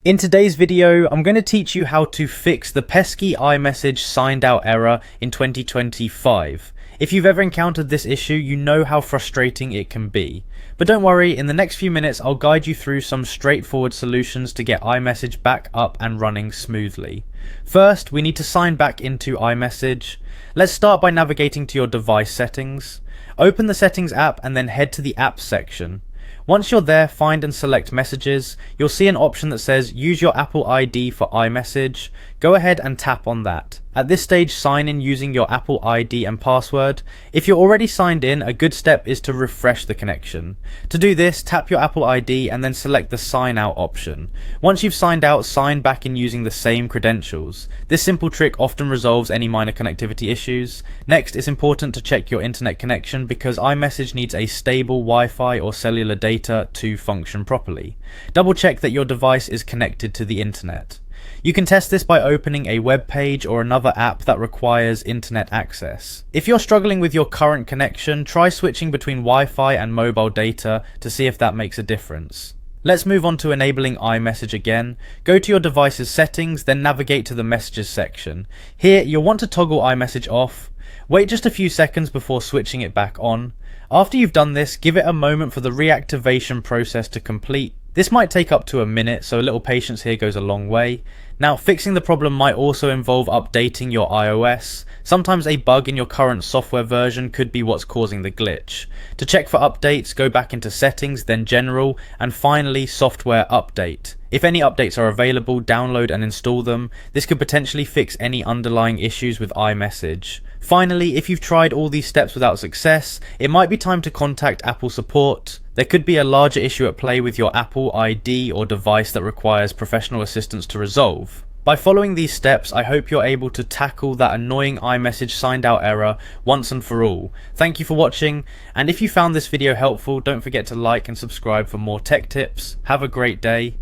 In today's video, I'm going to teach you how to fix the pesky iMessage signed out error in 2025. If you've ever encountered this issue, you know how frustrating it can be. But don't worry, in the next few minutes I'll guide you through some straightforward solutions to get iMessage back up and running smoothly. First, we need to sign back into iMessage. Let's start by navigating to your device settings. Open the settings app and then head to the apps section. Once you're there, find and select messages. You'll see an option that says use your Apple ID for iMessage. Go ahead and tap on that. At this stage, sign in using your Apple ID and password. If you're already signed in, a good step is to refresh the connection. To do this, tap your Apple ID and then select the sign out option. Once you've signed out, sign back in using the same credentials. This simple trick often resolves any minor connectivity issues. Next, it's important to check your internet connection because iMessage needs a stable Wi-Fi or cellular data to function properly. Double check that your device is connected to the internet. You can test this by opening a web page or another app that requires internet access. If you're struggling with your current connection, try switching between Wi-Fi and mobile data to see if that makes a difference. Let's move on to enabling iMessage again. Go to your device's settings, then navigate to the messages section. Here, you'll want to toggle iMessage off. Wait just a few seconds before switching it back on. After you've done this, give it a moment for the reactivation process to complete. This might take up to a minute, so a little patience here goes a long way. Now, fixing the problem might also involve updating your iOS. Sometimes a bug in your current software version could be what's causing the glitch. To check for updates, go back into settings, then general, and finally software update. If any updates are available, download and install them. This could potentially fix any underlying issues with iMessage. Finally, if you've tried all these steps without success, it might be time to contact Apple support. There could be a larger issue at play with your Apple ID or device that requires professional assistance to resolve. By following these steps, I hope you're able to tackle that annoying iMessage signed out error once and for all. Thank you for watching, and if you found this video helpful, don't forget to like and subscribe for more tech tips. Have a great day.